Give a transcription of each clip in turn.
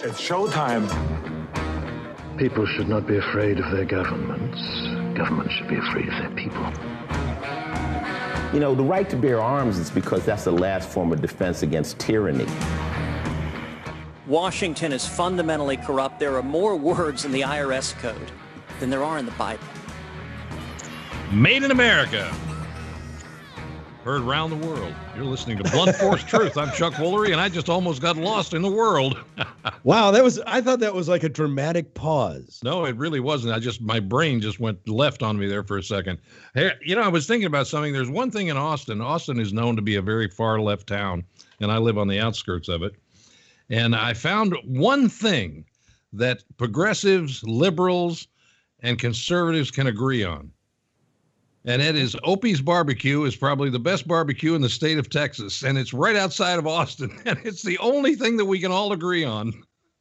It's showtime. People should not be afraid of their governments. Governments should be afraid of their people. You know, the right to bear arms is because that's the last form of defense against tyranny. Washington is fundamentally corrupt. There are more words in the IRS code than there are in the Bible. Made in America. Heard around the world. You're listening to Blunt Force Truth. I'm Chuck Woolery, and I just almost got lost in the world. Wow, I thought that was like a dramatic pause. No, it really wasn't. My brain just went left on me there for a second. Hey, you know, I was thinking about something. There's one thing in Austin. Austin is known to be a very far left town, and I live on the outskirts of it. And I found one thing that progressives, liberals, and conservatives can agree on. And it is Opies BBQ is probably the best barbecue in the state of Texas. And it's right outside of Austin. And it's the only thing that we can all agree on.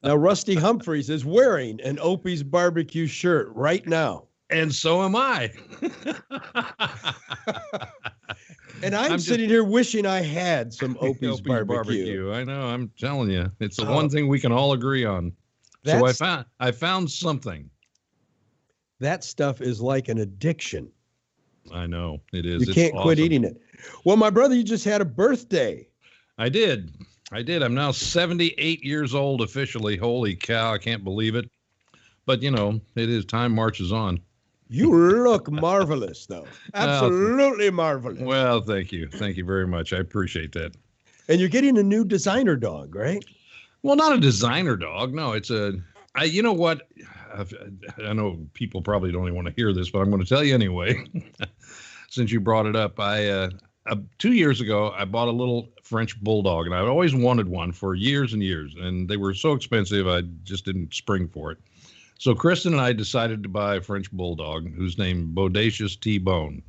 Now, Rusty Humphreys is wearing an Opies BBQ shirt right now. And so am I. And I'm sitting here wishing I had some Opies barbecue. I know. I'm telling you. It's the one thing we can all agree on. So I found something. That stuff is like an addiction. I know it is. You can't quit eating it. Well, my brother, you just had a birthday. I did. I'm now 78 years old officially. Holy cow. I can't believe it. But, you know, it is. Time marches on. You look marvelous, though. Absolutely marvelous. Well, thank you. Thank you very much. I appreciate that. And you're getting a new designer dog, right? Well, not a designer dog. No, it's you know what? I know people probably don't even want to hear this, but I'm going to tell you anyway. Since you brought it up, 2 years ago, I bought a little French Bulldog, and I'd always wanted one for years and years, and they were so expensive, I just didn't spring for it. So Kristen and I decided to buy a French Bulldog who's named Bodacious T-Bone.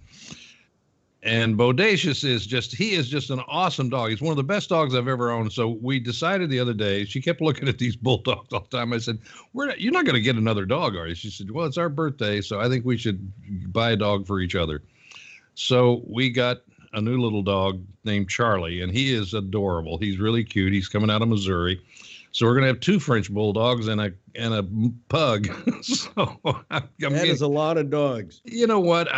And Bodacious is just an awesome dog. He's one of the best dogs I've ever owned. So we decided the other day, she kept looking at these bulldogs all the time. I said, you're not going to get another dog, are you? She said, well, it's our birthday, so I think we should buy a dog for each other. So we got a new little dog named Charlie, and he is adorable. He's really cute. He's coming out of Missouri. So we're going to have two French Bulldogs and a pug. So that is a lot of dogs. You know what?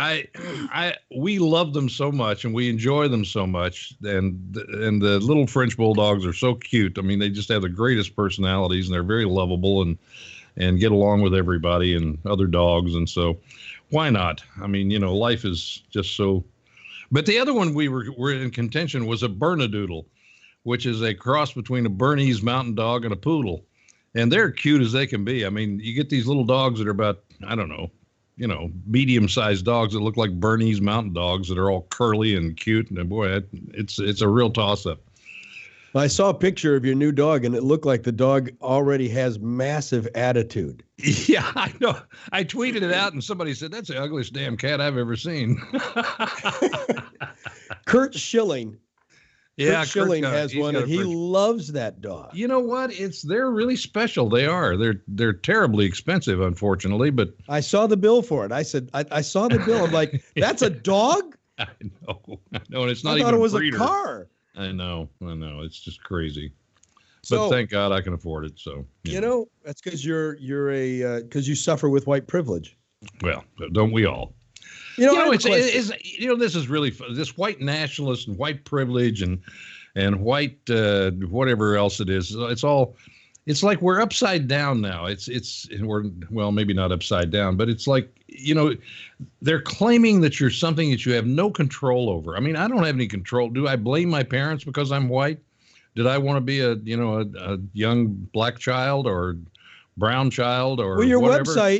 We love them so much and we enjoy them so much. And the little French Bulldogs are so cute. I mean, they just have the greatest personalities and they're very lovable and get along with everybody and other dogs. And so why not? I mean, you know, life is just so. But the other one we were in contention was a Bernedoodle, which is a cross between a Bernese Mountain Dog and a Poodle. And they're cute as they can be. I mean, you get these little dogs that are about, I don't know, you know, medium-sized dogs that look like Bernese Mountain Dogs that are all curly and cute. And boy, it's a real toss-up. I saw a picture of your new dog, and it looked like the dog already has massive attitude. Yeah, I know. I tweeted it out, and somebody said, that's the ugliest damn cat I've ever seen. Kurt Schilling. Yeah, Kurt Schilling has one, and he loves that dog. You know what? They're really special. They are. They're terribly expensive, unfortunately. But I saw the bill for it. I said, I saw the bill. I'm like, that's a dog? I know, and it's not even. I thought it was a breeder. A car. I know. It's just crazy. But thank God I can afford it. So you know, that's because because you suffer with white privilege. Well, don't we all? You know, this is really this white nationalist and white privilege and white whatever else it is. It's like we're upside down now. Well, maybe not upside down, but it's like, you know, they're claiming that you're something that you have no control over. I mean, I don't have any control. Do I blame my parents because I'm white? Did I want to be a young black child or brown child or whatever?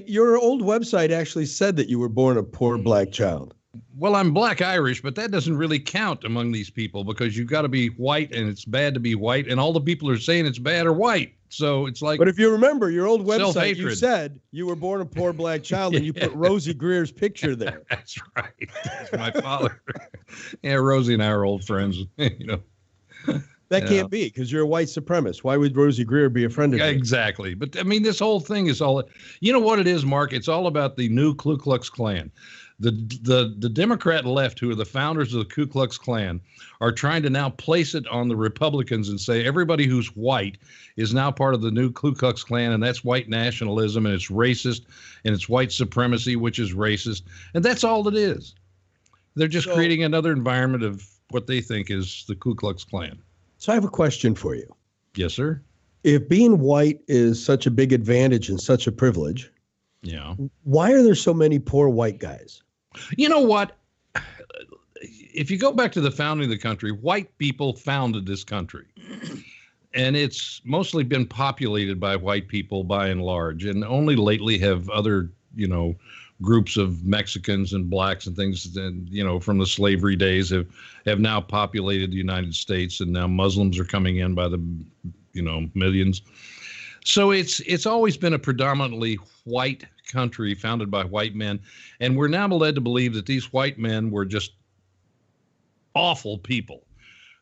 Your old website actually said that you were born a poor black child. Well, I'm black Irish, but that doesn't really count among these people because you've got to be white and it's bad to be white. And all the people who are saying it's bad are white. So it's like. But if you remember your old website, you said you were born a poor black child and you put Rosie Greer's picture there. That's right. That's my father. Yeah, Rosie and I are old friends, you know. That can't be, because you're a white supremacist. Why would Rosie Greer be a friend of yours? Exactly. But I mean, this whole thing is all, you know what it is, Mark? It's all about the new Klu Klux Klan. The Democrat left, who are the founders of the Ku Klux Klan, are trying to now place it on the Republicans and say everybody who's white is now part of the new Ku Klux Klan, and that's white nationalism, and it's racist, and it's white supremacy, which is racist. And that's all it is. They're just creating another environment of what they think is the Ku Klux Klan. So I have a question for you. Yes, sir. If being white is such a big advantage and such a privilege, yeah, why are there so many poor white guys? You know what? If you go back to the founding of the country, white people founded this country. And it's mostly been populated by white people by and large. And only lately have other, groups of Mexicans and blacks and things, and, from the slavery days have now populated the United States. And now Muslims are coming in by the, millions. So it's always been a predominantly white country founded by white men. And we're now led to believe that these white men were just awful people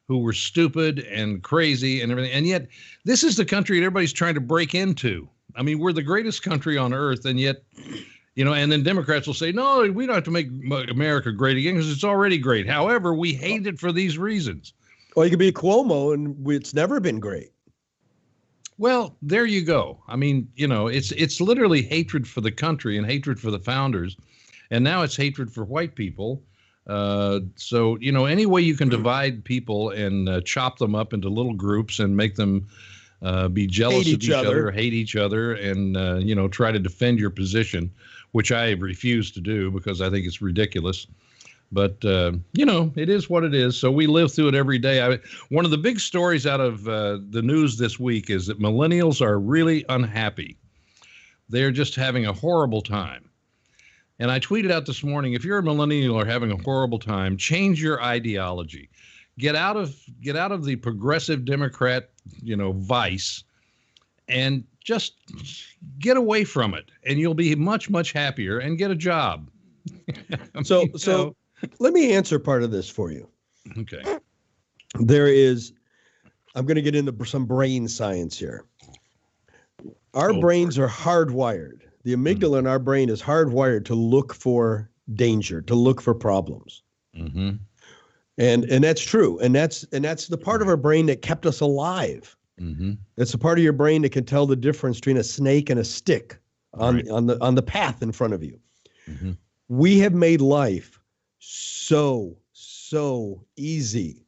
who were stupid and crazy and everything. And yet this is the country that everybody's trying to break into. I mean, we're the greatest country on earth. And yet, and then Democrats will say, no, we don't have to make America great again because it's already great. However, we hate it for these reasons. Well, you could be Cuomo and it's never been great. Well, there you go. I mean, it's literally hatred for the country and hatred for the founders. And now it's hatred for white people. So, any way you can divide people and chop them up into little groups and make them be jealous of each other, hate each other, and, try to defend your position, which I refuse to do because I think it's ridiculous. But, it is what it is. So we live through it every day. One of the big stories out of the news this week is that millennials are really unhappy. They're just having a horrible time. And I tweeted out this morning, if you're a millennial or having a horrible time, change your ideology. Get out of the progressive Democrat, vice, and just get away from it. And you'll be much, much happier and get a job. So let me answer part of this for you. Okay. I'm going to get into some brain science here. Our brains are hardwired. The amygdala in our brain is hardwired to look for danger, to look for problems. Mm-hmm. And that's true. And that's the part of our brain that kept us alive. Mm-hmm. It's a part of your brain that can tell the difference between a snake and a stick on the path in front of you. Mm-hmm. We have made life so easy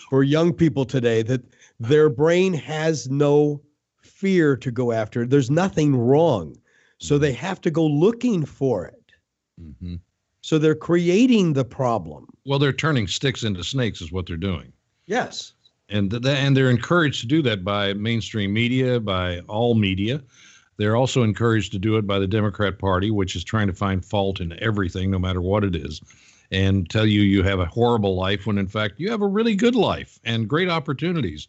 for young people today that their brain has no fear to go after. There's nothing wrong. So they have to go looking for it. Mm-hmm. So they're creating the problem. Well, they're turning sticks into snakes is what they're doing. Yes. And they're encouraged to do that by mainstream media, by all media. They're also encouraged to do it by the Democrat Party, which is trying to find fault in everything, no matter what it is, and tell you have a horrible life when, in fact, you have a really good life and great opportunities.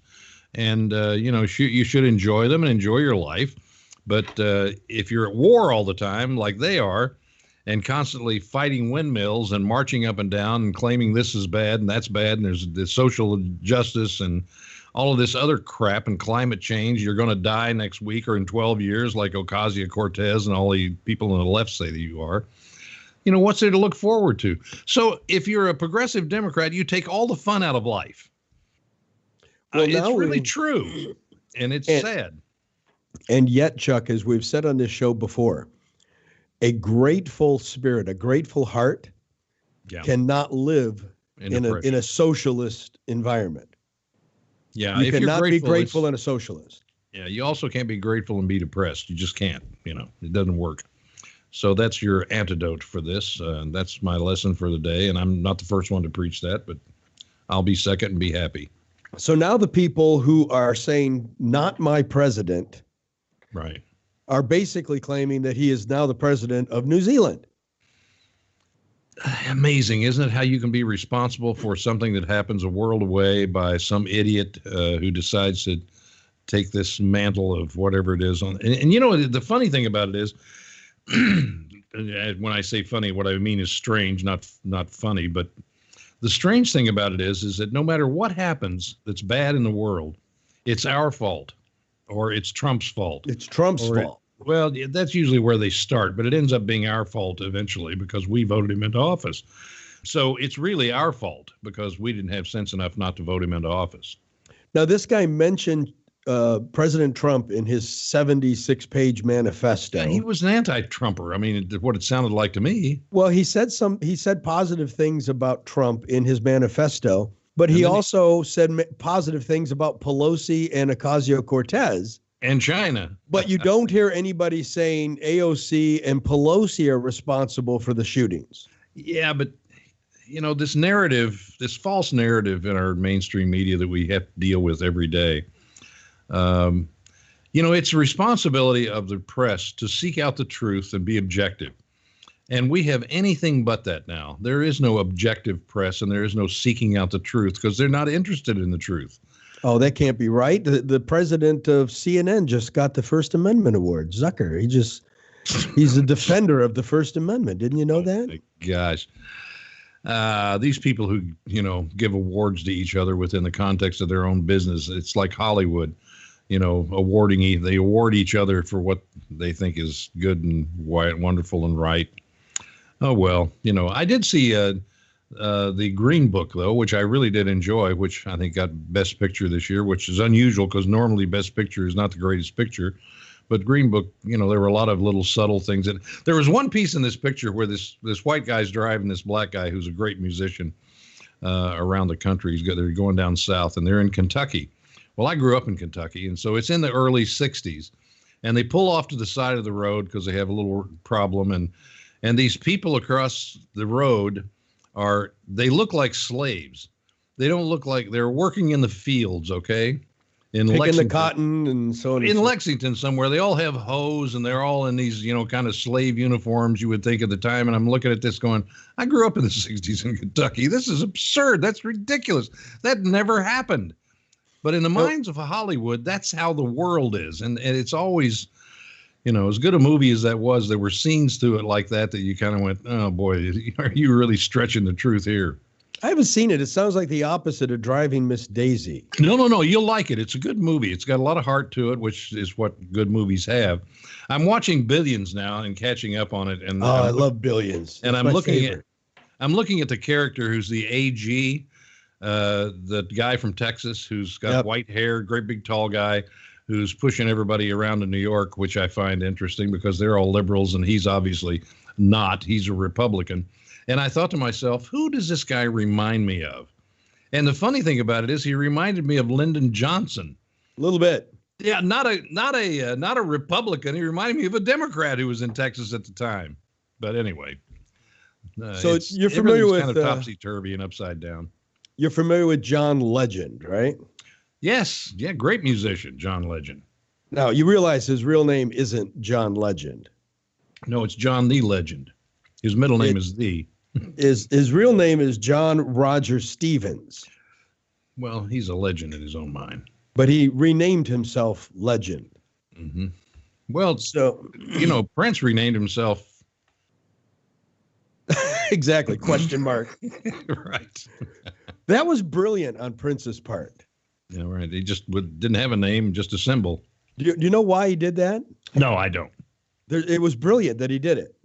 And, you should enjoy them and enjoy your life. But if you're at war all the time, like they are, and constantly fighting windmills and marching up and down and claiming this is bad and that's bad, and there's this social justice and all of this other crap and climate change, you're going to die next week or in 12 years like Ocasio-Cortez and all the people on the left say that you are. What's there to look forward to? So if you're a progressive Democrat, you take all the fun out of life. Well, it's really true, and it's sad. And yet, Chuck, as we've said on this show before, a grateful spirit, a grateful heart cannot live in a socialist environment. Yeah, you cannot be grateful in a socialist. Yeah, you also can't be grateful and be depressed. You just can't. It doesn't work. So that's your antidote for this. That's my lesson for the day. And I'm not the first one to preach that, but I'll be second and be happy. So now the people who are saying, not my president, right, are basically claiming that he is now the president of New Zealand. Amazing, isn't it, how you can be responsible for something that happens a world away by some idiot who decides to take this mantle of whatever it is on. And the funny thing about it is, when I say funny, what I mean is strange, not funny, but The strange thing about it is that no matter what happens that's bad in the world, it's our fault or it's Trump's fault. It's Trump's fault. Well, that's usually where they start, but it ends up being our fault eventually because we voted him into office. So it's really our fault because we didn't have sense enough not to vote him into office. Now, this guy mentioned President Trump in his 76-page manifesto. Yeah, he was an anti-Trumper. I mean, what it sounded like to me. Well, he said positive things about Trump in his manifesto, but he also said positive things about Pelosi and Ocasio-Cortez. And China. But you don't hear anybody saying AOC and Pelosi are responsible for the shootings. Yeah, but, you know, this narrative, this false narrative in our mainstream media that we have to deal with every day, you know, it's the responsibility of the press to seek out the truth and be objective. And we have anything but that now. There is no objective press and there is no seeking out the truth because they're not interested in the truth. Oh, that can't be right. The president of CNN just got the First Amendment award, Zucker. He's a defender of the First Amendment. Didn't you know that? My gosh. These people who, you know, give awards to each other within the context of their own business, it's like Hollywood, you know, they award each other for what they think is good and wonderful and right. Oh, well, you know, I did see the Green Book, though, which I really did enjoy, which I think got Best Picture this year, which is unusual because normally Best Picture is not the greatest picture. But Green Book, you know, there were a lot of little subtle things. There was one piece in this picture where this white guy's driving this black guy who's a great musician around the country. They're going down south, and they're in Kentucky. Well, I grew up in Kentucky, and so it's in the early 60s. And they pull off to the side of the road because they have a little problem. And these people across the road they look like slaves. They don't look like they're working in the fields, okay? Picking the cotton and so on. In Lexington somewhere, they all have hoes and they're all in these, you know, kind of slave uniforms you would think at the time. And I'm looking at this going, I grew up in the 60s in Kentucky. This is absurd. That's ridiculous. That never happened. But in the minds of Hollywood, that's how the world is. And it's always, you know, as good a movie as that was, there were scenes to it like that you kind of went, oh, boy, are you really stretching the truth here? I haven't seen it. It sounds like the opposite of Driving Miss Daisy. No. You'll like it. It's a good movie. It's got a lot of heart to it, which is what good movies have. I'm watching Billions now and catching up on it. And I love Billions. And I'm looking at the character who's the AG, the guy from Texas who's got white hair, great big tall guy who's pushing everybody around in New York, which I find interesting because they're all liberals and he's obviously not. He's a Republican. And I thought to myself, who does this guy remind me of? And the funny thing about it is he reminded me of Lyndon Johnson. A little bit. Yeah, not a Republican. He reminded me of a Democrat who was in Texas at the time. But anyway. So you're familiar with kind of topsy-turvy and upside down. You're familiar with John Legend, right? Yes. Yeah, great musician, John Legend. Now, you realize his real name isn't John Legend. No, it's John the Legend. His middle name is The. His real name is John Roger Stevens. Well, he's a legend in his own mind. But he renamed himself Legend. Mm-hmm. Well, so you know, Prince renamed himself. Exactly. Question mark. Right. That was brilliant on Prince's part. Yeah, right. He just didn't have a name, just a symbol. Do you know why he did that? No, I don't. It was brilliant that he did it.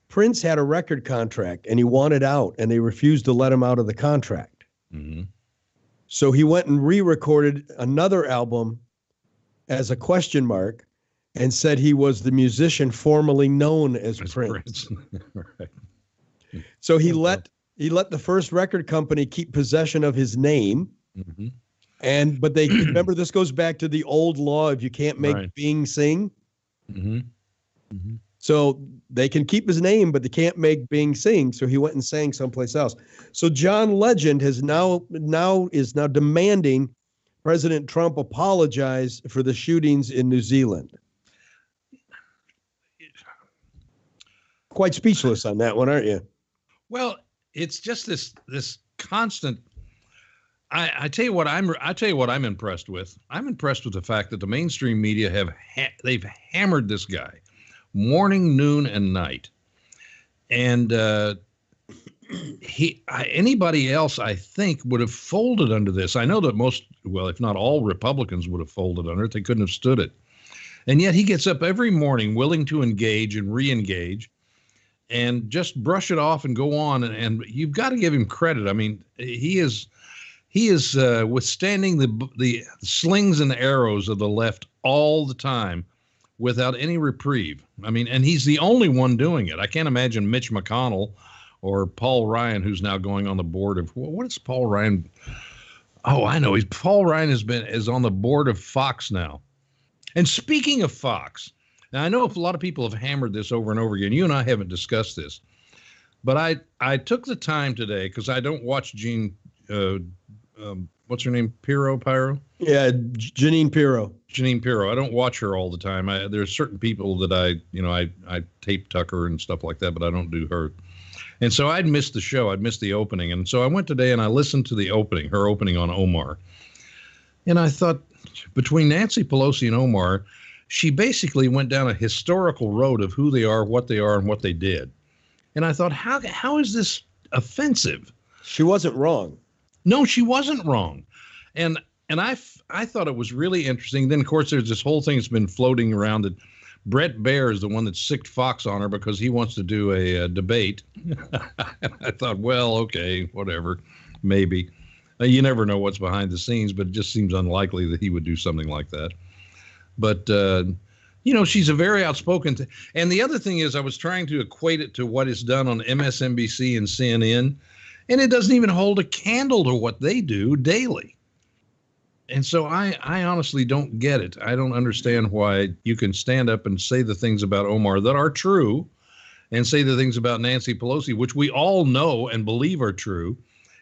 Prince had a record contract and he wanted out and they refused to let him out of the contract. Mm-hmm. So he went and re-recorded another album as a question mark and said he was the musician formerly known as Prince. Right. So he let the first record company keep possession of his name. Mm-hmm. But they remember, this goes back to the old law of you can't make Bing sing. Mm-hmm. Mm-hmm. So they can keep his name, but they can't make Bing sing. So he went and sang someplace else. So John Legend is now demanding President Trump apologize for the shootings in New Zealand. Quite speechless on that one, aren't you? Well, it's just this constant. I tell you what I'm impressed with. I'm impressed with the fact that the mainstream media they've hammered this guy morning, noon, and night. And Anybody else, I think, would have folded under this. I know that most, well, if not all Republicans would have folded under it. They couldn't have stood it. And yet he gets up every morning willing to engage and re-engage and just brush it off and go on. And you've got to give him credit. I mean, he is withstanding the slings and arrows of the left all the time without any reprieve. I mean, and he's the only one doing it. I can't imagine Mitch McConnell or Paul Ryan, who's now going on the board of, what is Paul Ryan? Oh, I know. Paul Ryan is on the board of Fox now. And speaking of Fox, now I know a lot of people have hammered this over and over again. You and I haven't discussed this, but I took the time today because I don't watch Jean, what's her name? Pirro? Yeah, Jeanine Pirro. Jeanine Pirro. I don't watch her all the time. There's certain people that I tape Tucker and stuff like that, but I don't do her. And so I'd missed the show. I'd missed the opening. And so I went today and I listened to the opening, her opening on Omar. And I thought, between Nancy Pelosi and Omar, she basically went down a historical road of who they are, what and what they did. And I thought, how is this offensive? She wasn't wrong. No, she wasn't wrong. And I thought it was really interesting. Then, of course, there's this whole thing that's been floating around that Bret Baier is the one that sicked Fox on her because he wants to do a debate. I thought, well, okay, whatever, maybe. You never know what's behind the scenes, but it just seems unlikely that he would do something like that. But, she's a very outspoken. And the other thing is I was trying to equate it to what is done on MSNBC and CNN, and it doesn't even hold a candle to what they do daily. And so I honestly don't get it. I don't understand why you can stand up and say the things about Omar that are true and say the things about Nancy Pelosi, which we all know and believe are true,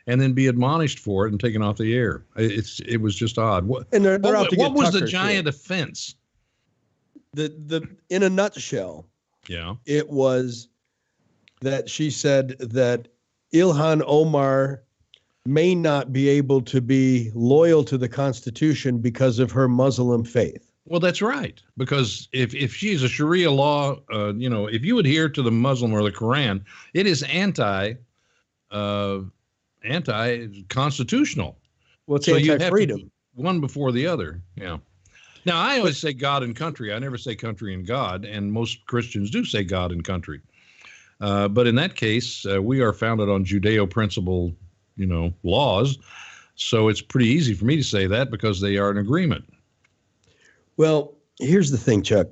and then be admonished for it and taken off the air. It was just odd. What was the giant offense? In a nutshell, yeah, it was that she said that Ilhan Omar may not be able to be loyal to the Constitution because of her Muslim faith. Well, that's right. Because if she's a Sharia law, if you adhere to the Muslim or the Quran, it is anti-constitutional. Well, it's anti-freedom. One before the other. Yeah. Now, I always say God and country. I never say country and God, and most Christians do say God and country. But in that case, we are founded on Judeo-principle, laws. So it's pretty easy for me to say that because they are in agreement. Well, here's the thing, Chuck.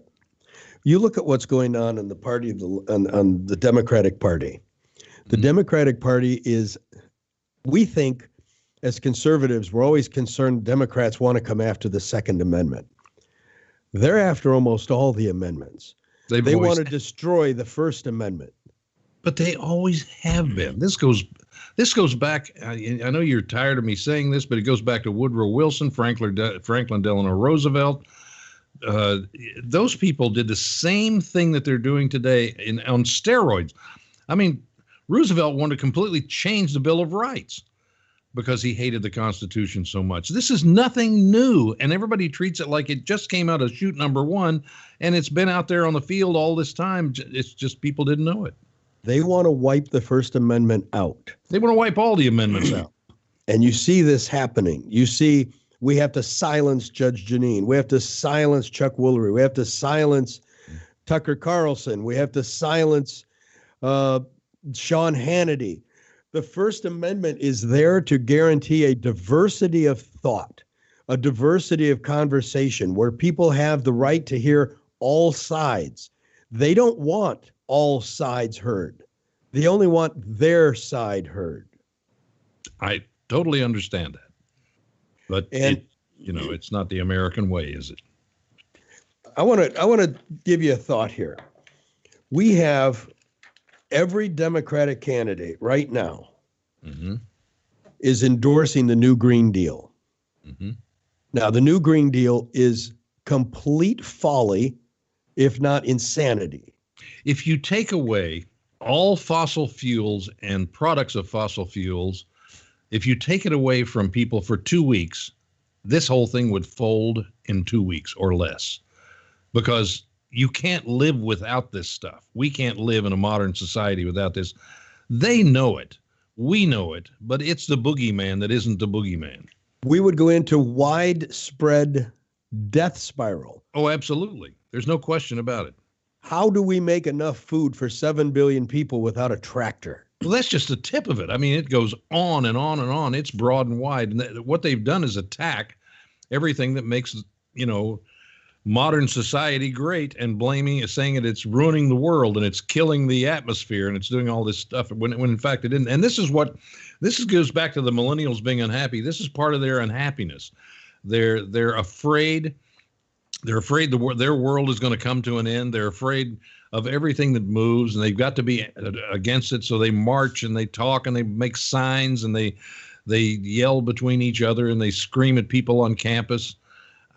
You look at what's going on in the party on the Democratic Party. The Democratic Party is, we think, as conservatives, we're always concerned Democrats want to come after the Second Amendment. They're after almost all the amendments. They want to destroy the First Amendment. But they always have been. This goes back. I know you're tired of me saying this, but it goes back to Woodrow Wilson, Franklin Delano Roosevelt. Those people did the same thing that they're doing today on steroids. I mean, Roosevelt wanted to completely change the Bill of Rights because he hated the Constitution so much. This is nothing new, and everybody treats it like it just came out of chute number one, and it's been out there on the field all this time. It's just people didn't know it. They want to wipe the First Amendment out. They want to wipe all the amendments out. And you see this happening. You see, we have to silence Judge Jeanine. We have to silence Chuck Woolery. We have to silence Tucker Carlson. We have to silence Sean Hannity. The First Amendment is there to guarantee a diversity of thought, a diversity of conversation where people have the right to hear all sides. They don't want all sides heard. They only want their side heard. I totally understand that. But it's not the American way, is it? I want to give you a thought here. We have every Democratic candidate right now is endorsing the new Green Deal. Now, the new Green Deal is complete folly, if not insanity. If you take away all fossil fuels and products of fossil fuels, if you take it away from people for 2 weeks, this whole thing would fold in 2 weeks or less, because you can't live without this stuff. We can't live in a modern society without this. They know it. We know it, but it's the boogeyman that isn't the boogeyman. We would go into widespread death spiral. Oh, absolutely. There's no question about it. How do we make enough food for 7 billion people without a tractor? Well, that's just the tip of it. I mean, it goes on and on and on. It's broad and wide. And what they've done is attack everything that makes, modern society great and saying it's ruining the world and it's killing the atmosphere and it's doing all this stuff when in fact it didn't. And this goes back to the millennials being unhappy. This is part of their unhappiness. They're afraid. They're afraid their world is going to come to an end. They're afraid of everything that moves, and they've got to be against it. So they march and they talk and they make signs and they yell between each other and they scream at people on campus.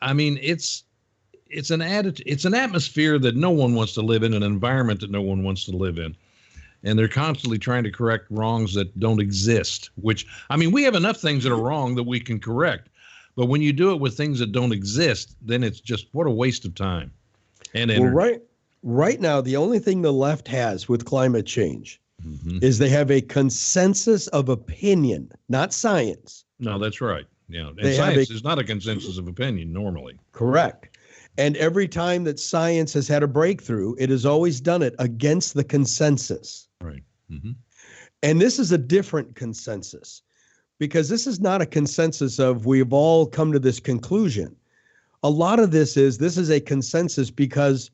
I mean, it's an atmosphere that no one wants to live in, an environment that no one wants to live in. And they're constantly trying to correct wrongs that don't exist, which, I mean, we have enough things that are wrong that we can correct. But when you do it with things that don't exist, then it's just what a waste of time and energy. Well, right now, the only thing the left has with climate change is they have a consensus of opinion, not science. No, that's right. Yeah, and science is not a consensus of opinion normally. Correct. And every time that science has had a breakthrough, it has always done it against the consensus. Right. Mm-hmm. And this is a different consensus. Because this is not a consensus of we've all come to this conclusion. A lot of this is a consensus because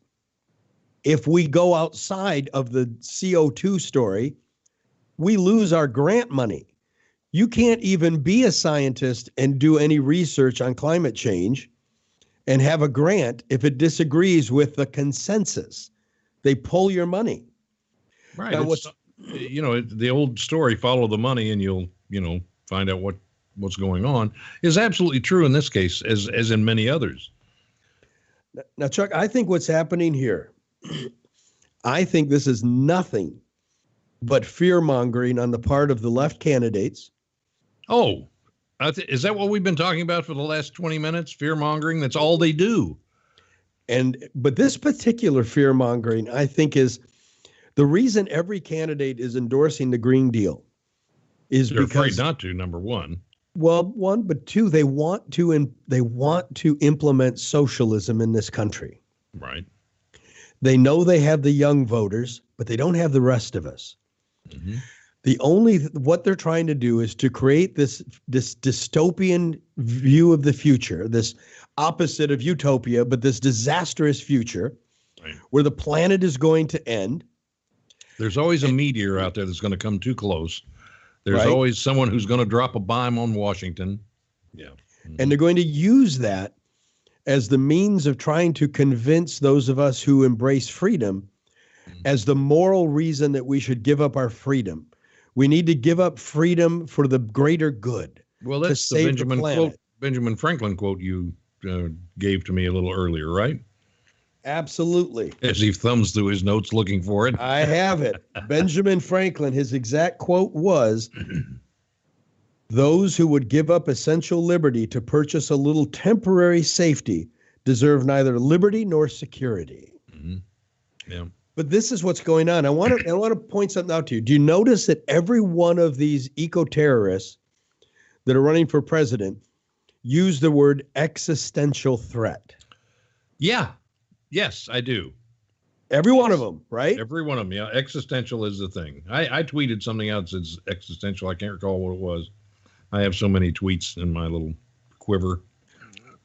if we go outside of the CO2 story, we lose our grant money. You can't even be a scientist and do any research on climate change and have a grant if it disagrees with the consensus. They pull your money. Right. Now, the old story, follow the money and you'll, find out what's going on, is absolutely true in this case, as in many others. Now, Chuck, I think what's happening here, I think this is nothing but fear-mongering on the part of the left candidates. Oh, is that what we've been talking about for the last 20 minutes? Fear-mongering? That's all they do. But this particular fear-mongering, I think, is the reason every candidate is endorsing the Green Deal. They're afraid not to, number one. Well, one, but two, they want to implement socialism in this country. Right. They know they have the young voters, but they don't have the rest of us. Mm-hmm. What they're trying to do is to create this dystopian view of the future, this opposite of utopia, but this disastrous future where the planet is going to end. There's always a meteor out there that's going to come too close. There's always someone who's going to drop a bomb on Washington. Yeah. Mm-hmm. And they're going to use that as the means of trying to convince those of us who embrace freedom as the moral reason that we should give up our freedom. We need to give up freedom for the greater good. Well, that's the Benjamin Franklin quote you gave to me a little earlier, right? Absolutely. As he thumbs through his notes looking for it. I have it. Benjamin Franklin, his exact quote was, "Those who would give up essential liberty to purchase a little temporary safety deserve neither liberty nor security." Mm-hmm. Yeah. But this is what's going on. I want to point something out to you. Do you notice that every one of these eco-terrorists that are running for president use the word existential threat? Yeah. Yes, I do. Every one of them, right? Every one of them, yeah. Existential is the thing. I tweeted something out that says existential. I can't recall what it was. I have so many tweets in my little quiver.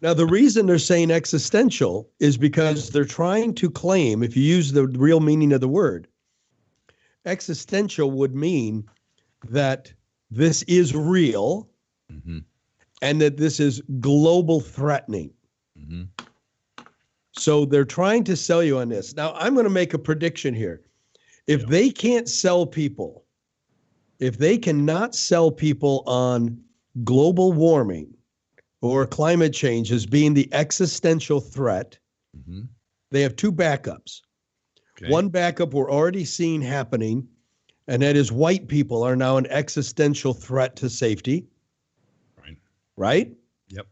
Now, the reason they're saying existential is because they're trying to claim, if you use the real meaning of the word, existential would mean that this is real and that this is global threatening. Mm-hmm. So they're trying to sell you on this. Now, I'm going to make a prediction here. If they can't sell people, if they cannot sell people on global warming or climate change as being the existential threat, they have two backups. Okay. One backup we're already seeing happening, and that is white people are now an existential threat to safety. Right? Yep.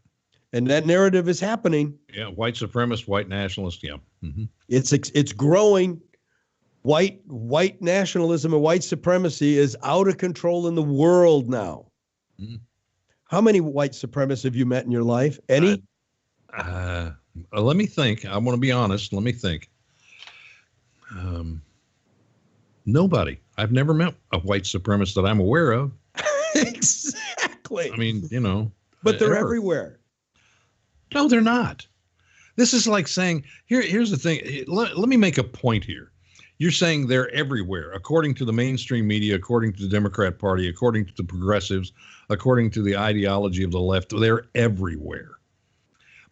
And that narrative is happening. Yeah, white supremacist, white nationalist, yeah. Mm-hmm. It's growing White nationalism and white supremacy is out of control in the world now. Mm. How many white supremacists have you met in your life? Any? Let me think. I want to be honest. Let me think. Nobody. I've never met a white supremacist that I'm aware of. Exactly. I mean, you know. But they're everywhere. No, they're not. This is like saying, here's the thing. Let me make a point here. You're saying they're everywhere, according to the mainstream media, according to the Democrat Party, according to the progressives, according to the ideology of the left. They're everywhere.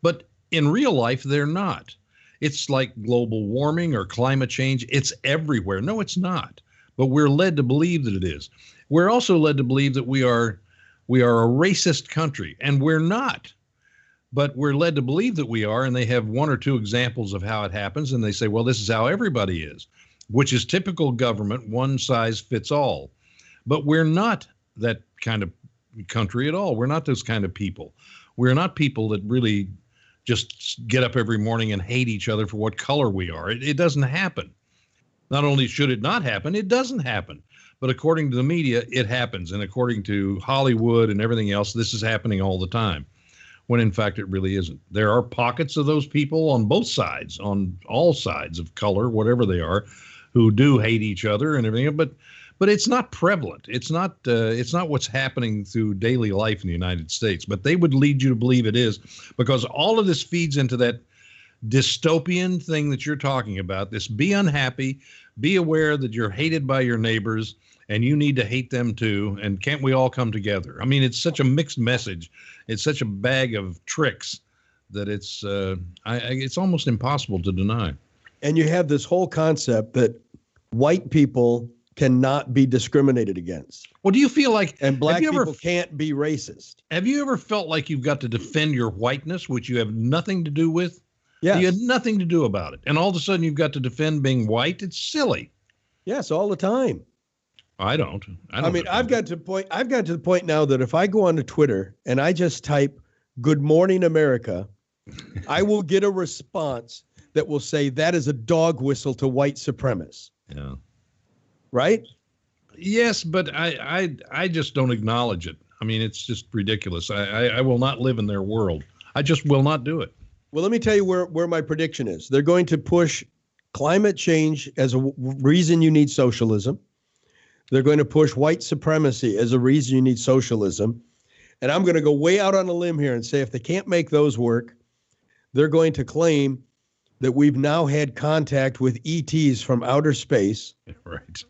But in real life, they're not. It's like global warming or climate change. It's everywhere. No, it's not. But we're led to believe that it is. We're also led to believe that we are a racist country, and we're not. But we're led to believe that we are, and they have one or two examples of how it happens, and they say, well, this is how everybody is, which is typical government, one size fits all. But we're not that kind of country at all. We're not those kind of people. We're not people that really just get up every morning and hate each other for what color we are. It doesn't happen. Not only should it not happen, it doesn't happen. But according to the media, it happens. And according to Hollywood and everything else, this is happening all the time, when in fact it really isn't. There are pockets of those people on both sides, on all sides of color, whatever they are, who do hate each other and everything, but it's not prevalent. It's not what's happening through daily life in the United States. But they would lead you to believe it is, because all of this feeds into that dystopian thing that you're talking about. This: be unhappy, be aware that you're hated by your neighbors, and you need to hate them too. And can't we all come together? I mean, it's such a mixed message. It's such a bag of tricks that it's almost impossible to deny. And you have this whole concept that white people cannot be discriminated against. Well, do you feel like, and black people can't be racist? Have you ever felt like you've got to defend your whiteness, which you have nothing to do with? Yes. You had nothing to do about it. And all of a sudden you've got to defend being white. It's silly. Yes, all the time. I don't. I mean, I've got to the point now that if I go onto Twitter and I just type "Good Morning America," I will get a response that will say that is a dog whistle to white supremacists. Yeah. Right? Yes, but I just don't acknowledge it. I mean, it's just ridiculous. I will not live in their world. I just will not do it. Well, let me tell you where my prediction is. They're going to push climate change as a reason you need socialism. They're going to push white supremacy as a reason you need socialism. And I'm going to go way out on a limb here and say if they can't make those work, they're going to claim that we've now had contact with ETs from outer space. Right.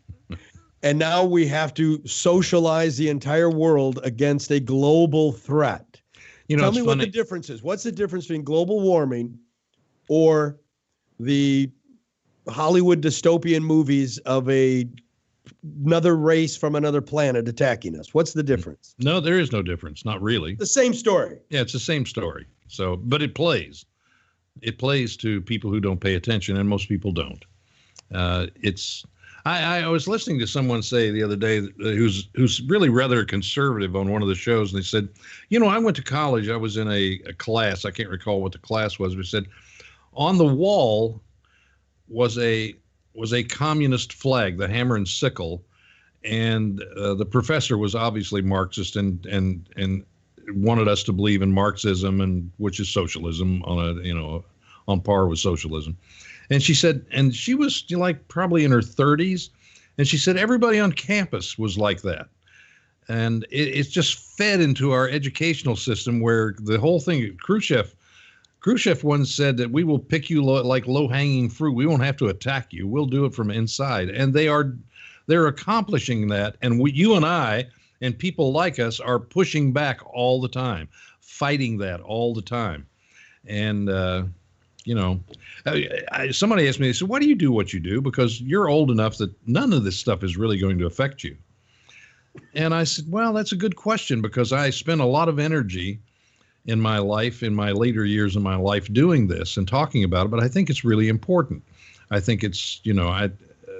And now we have to socialize the entire world against a global threat. You know, tell me what the difference is. What's the difference between global warming or the Hollywood dystopian movies of another race from another planet attacking us? What's the difference? No, there is no difference. Not really. The same story. Yeah, it's the same story. So, but it plays. It plays to people who don't pay attention, and most people don't. I was listening to someone say the other day who's really rather conservative on one of the shows, and they said, you know, I went to college. I was in a class. I can't recall what the class was. But said on the wall was a communist flag, the hammer and sickle, and the professor was obviously Marxist and wanted us to believe in Marxism, and which is socialism on par with socialism. And she said, and she was like probably in her 30s, and she said everybody on campus was like that. And it's just fed into our educational system where the whole thing, Khrushchev once said that we will pick you like low-hanging fruit. We won't have to attack you. We'll do it from inside. And they're accomplishing that. And you and I and people like us are pushing back all the time, fighting that all the time. And, somebody asked me, they said, why do you do what you do? Because you're old enough that none of this stuff is really going to affect you. And I said, well, that's a good question, because I spent a lot of energy in my life, in my later years in my life, doing this and talking about it. But I think it's really important. I think it's,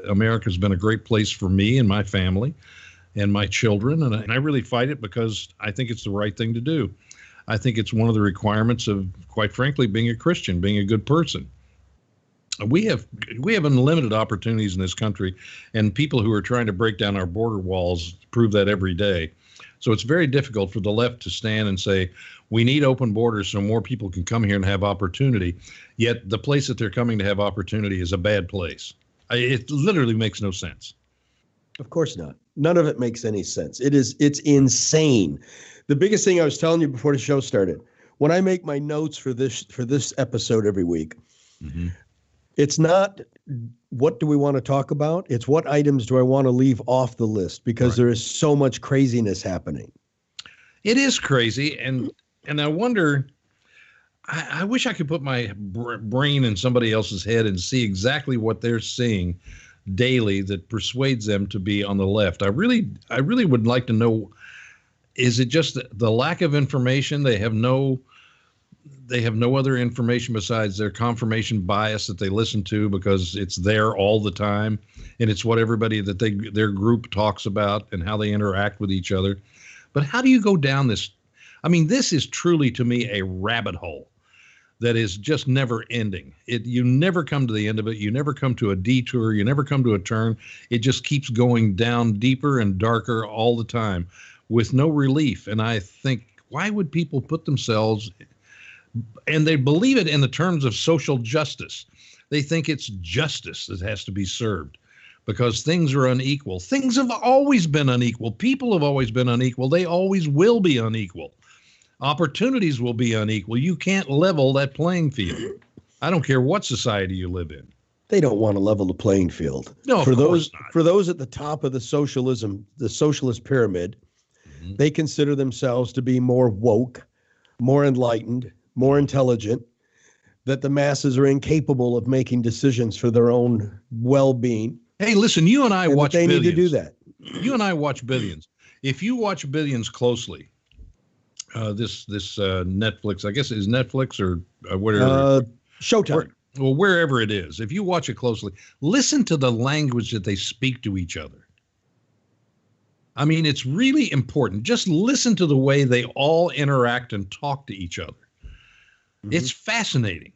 America's been a great place for me and my family and my children. And I really fight it because I think it's the right thing to do. I think it's one of the requirements of, quite frankly, being a Christian, being a good person. We have unlimited opportunities in this country, and people who are trying to break down our border walls prove that every day. So it's very difficult for the left to stand and say, we need open borders so more people can come here and have opportunity. Yet the place that they're coming to have opportunity is a bad place. It literally makes no sense. Of course not. None of it makes any sense. It's insane. The biggest thing I was telling you before the show started, when I make my notes for this episode every week, mm-hmm. It's not what do we want to talk about? It's what items do I want to leave off the list, because there is so much craziness happening. It is crazy. And I wonder, I wish I could put my brain in somebody else's head and see exactly what they're seeing daily that persuades them to be on the left. I really would like to know, is it just the lack of information? They have no other information besides their confirmation bias that they listen to because it's there all the time, and it's what everybody that their group talks about and how they interact with each other. But how do you go down this? I mean, this is truly, to me, a rabbit hole that is just never ending. You never come to the end of it. You never come to a detour. You never come to a turn. It just keeps going down deeper and darker all the time with no relief. And I think, why would people put themselves, and they believe it in the terms of social justice. They think it's justice that has to be served because things are unequal. Things have always been unequal. People have always been unequal. They always will be unequal. Opportunities will be unequal. You can't level that playing field. I don't care what society you live in. They don't want to level the playing field. No, for those at the top of the socialist pyramid, mm-hmm. They consider themselves to be more woke, more enlightened, more intelligent, that the masses are incapable of making decisions for their own well-being. Hey, listen, you and I watch Billions. They need to do that. You and I watch Billions. If you watch Billions closely, this Netflix, I guess, is Netflix or whatever. Showtime. Wherever it is. If you watch it closely, listen to the language that they speak to each other. I mean, it's really important. Just listen to the way they all interact and talk to each other. Mm-hmm. It's fascinating.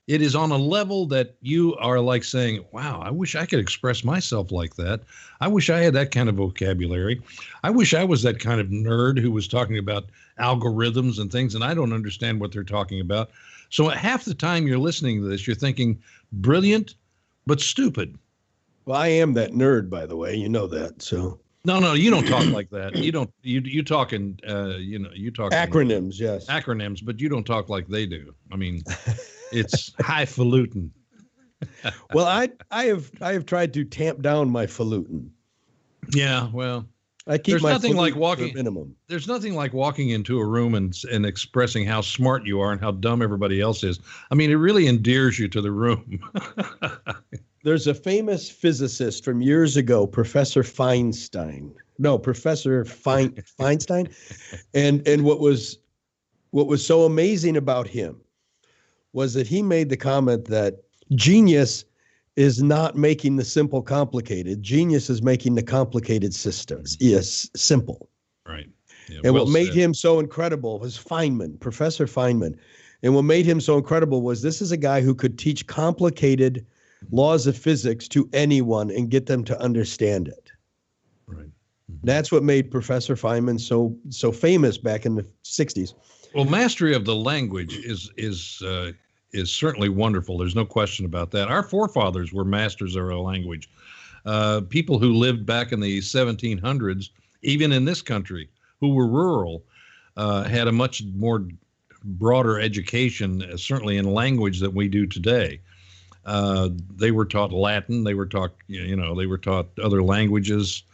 It is on a level that you are like saying, wow, I wish I could express myself like that. I wish I had that kind of vocabulary. I wish I was that kind of nerd who was talking about algorithms and things, and I don't understand what they're talking about. So half the time you're listening to this, you're thinking brilliant, but stupid. Well, I am that nerd, by the way. You know that. So no, you don't talk like that. You don't. You talk in you talk acronyms. Yes, acronyms, but you don't talk like they do. I mean, it's highfalutin. Well, I have tried to tamp down my falutin. Yeah, well, I keep there's my nothing like walking minimum. There's nothing like walking into a room and expressing how smart you are and how dumb everybody else is. I mean, it really endears you to the room. There's a famous physicist from years ago, Professor Feinstein. And what was so amazing about him was that he made the comment that genius is not making the simple complicated. Genius is making the complicated systems simple. Right. Yeah, and what made him so incredible was Fineman, Professor Fineman. And what made him so incredible was this is a guy who could teach complicated laws of physics to anyone and get them to understand it. Right. Mm-hmm. That's what made Professor Fineman so famous back in the 60s. Well, mastery of the language is certainly wonderful. There's no question about that. Our forefathers were masters of our language. People who lived back in the 1700s, even in this country, who were rural, had a much more broader education, certainly in language, than we do today. They were taught Latin. They were taught, they were taught other languages.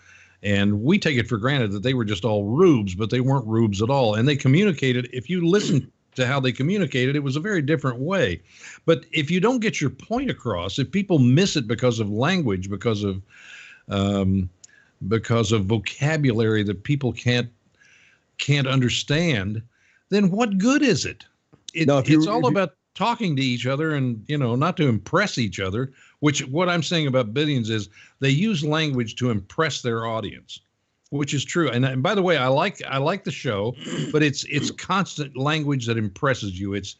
And we take it for granted that they were just all rubes, but they weren't rubes at all. And they communicated. If you listen to how they communicated, it was a very different way. But if you don't get your point across, if people miss it because of language, because of vocabulary that people can't understand, then what good is it? It's all about talking to each other and, not to impress each other, which what I'm saying about Billions is they use language to impress their audience, which is true. And by the way, I like the show, but it's constant language that impresses you. It's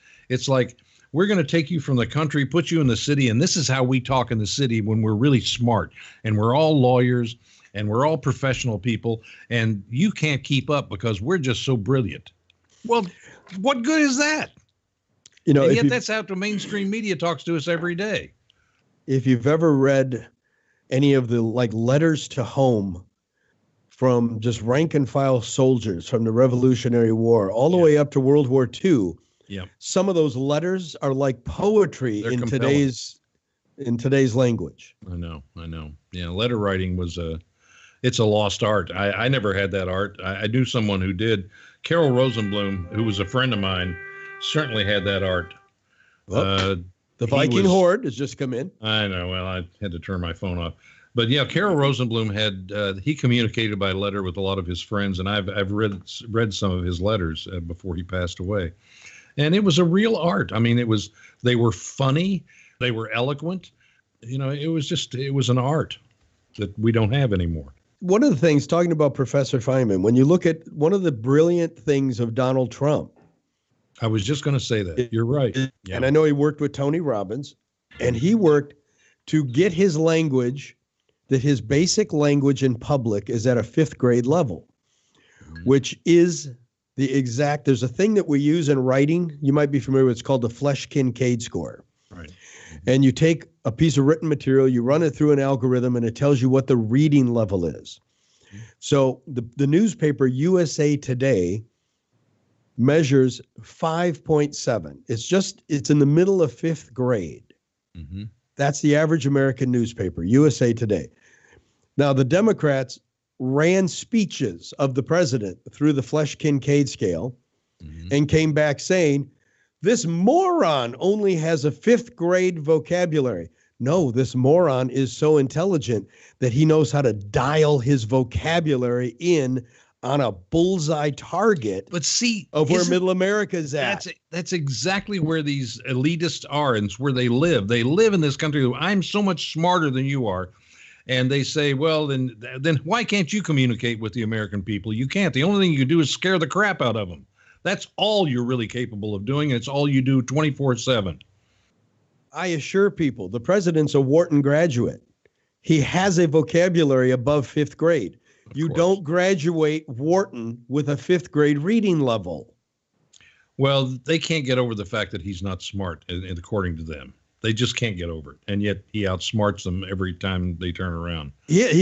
like we're going to take you from the country, put you in the city, and this is how we talk in the city when we're really smart, and we're all lawyers, and we're all professional people, and you can't keep up because we're just so brilliant. Well, what good is that? You know, and yet that's how the mainstream media talks to us every day. If you've ever read any of the like letters to home from just rank and file soldiers from the Revolutionary War all the way up to World War II, some of those letters are like poetry in today's language. I know. Yeah, letter writing it's a lost art. I never had that art. I knew someone who did. Carol Rosenblum, who was a friend of mine, certainly had that art. The Viking Horde has just come in. I know. Well, I had to turn my phone off. But yeah, Carol Rosenblum had he communicated by letter with a lot of his friends, and I've read some of his letters before he passed away, and it was a real art. I mean, they were funny, they were eloquent. You know, it was an art that we don't have anymore. One of the things, talking about Professor Fineman, when you look at one of the brilliant things of Donald Trump. I was just going to say that. You're right. Yeah. And I know he worked with Tony Robbins, and he worked to get his language, that his basic language in public is at a 5th grade level, which is there's a thing that we use in writing. You might be familiar with, it's called the Flesch-Kincaid score. Right. And you take a piece of written material, you run it through an algorithm, and it tells you what the reading level is. So the newspaper USA Today measures 5.7. It's in the middle of 5th grade. Mm-hmm. That's the average American newspaper, USA Today. Now, the Democrats ran speeches of the president through the Flesch-Kincaid scale and came back saying, this moron only has a 5th grade vocabulary. No, this moron is so intelligent that he knows how to dial his vocabulary in on a bullseye target. But see, of where middle America is at. That's exactly where these elitists are, and it's where they live. They live in this country. I'm so much smarter than you are. And they say, well, then why can't you communicate with the American people? You can't. The only thing you do is scare the crap out of them. That's all you're really capable of doing. It's all you do 24/7. I assure people, the president's a Wharton graduate. He has a vocabulary above 5th grade. You don't graduate Wharton with a 5th grade reading level. Well, they can't get over the fact that he's not smart, according to them. They just can't get over it. And yet he outsmarts them every time they turn around. It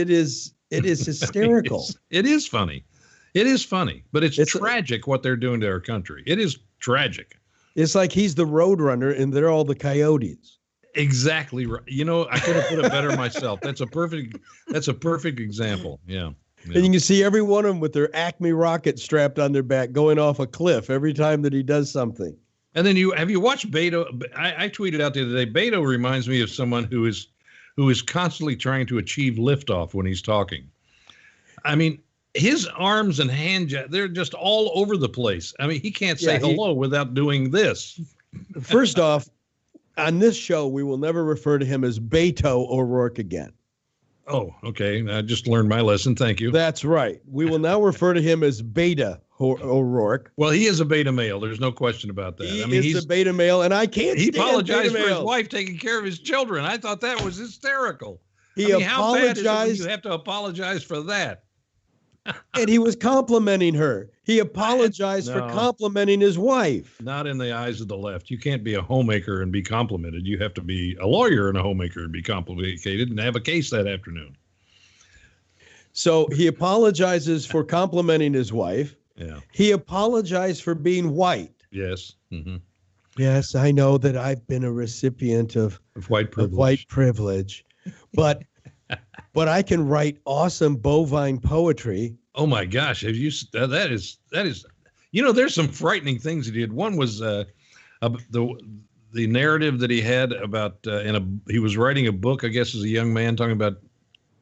is hysterical. It is funny. It is funny, but it's tragic what they're doing to our country. It is tragic. It's like he's the roadrunner and they're all the coyotes. Exactly right. You know, I could have put it better myself. That's a perfect example. Yeah. And you can see every one of them with their Acme rocket strapped on their back going off a cliff every time that he does something. And then have you watched Beto? I tweeted out the other day, Beto reminds me of someone who is constantly trying to achieve liftoff when he's talking. I mean, his arms and hands, they're just all over the place. I mean, he can't say hello without doing this. First off, on this show, we will never refer to him as Beto ORourke again. Oh, okay. I just learned my lesson. Thank you. That's right. We will now refer to him as Beta ORourke. Well, he is a beta male. There's no question about that. He's a beta male, and I can't stand apologized beta for his wife taking care of his children. I thought that was hysterical. Apologized. How bad is it when you have to apologize for that? And he was complimenting her. He apologized for complimenting his wife. Not in the eyes of the left. You can't be a homemaker and be complimented. You have to be a lawyer and a homemaker and be complicated and have a case that afternoon. So he apologizes for complimenting his wife. Yeah. He apologized for being white. Yes. Mm-hmm. Yes, I know that I've been a recipient of white privilege. But I can write awesome bovine poetry. Oh my gosh! Have you? That is. You know, there's some frightening things he did. One was the narrative that he had about he was writing a book, I guess, as a young man, talking about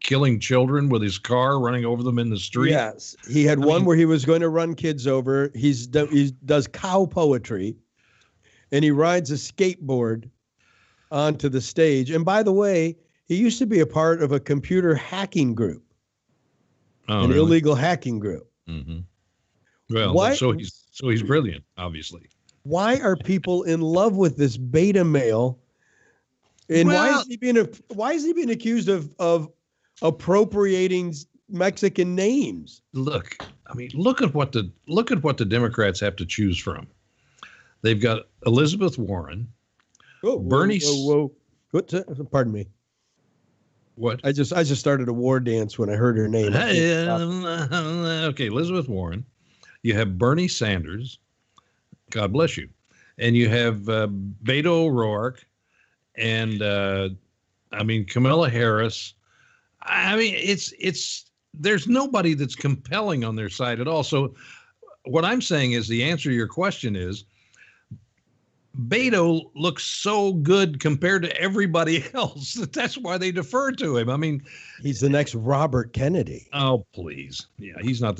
killing children with his car, running over them in the street. Yes, he had one where he was going to run kids over. He does cow poetry, and he rides a skateboard onto the stage. And by the way, he used to be a part of a computer hacking group, an illegal hacking group. Mm-hmm. Well, so he's brilliant, obviously. Why are people in love with this beta male? And why is he being accused of appropriating Mexican names? Look, I mean, look at what the Democrats have to choose from. They've got Elizabeth Warren, Bernie. Whoa. Pardon me. What? I just started a war dance when I heard her name. Okay, Elizabeth Warren. You have Bernie Sanders. God bless you. And you have Beto O'Rourke, and Kamala Harris. I mean, it's there's nobody that's compelling on their side at all. So what I'm saying is the answer to your question is Beto looks so good compared to everybody else that's why they defer to him. I mean, he's the next Robert Kennedy. Oh, please. Yeah, he's not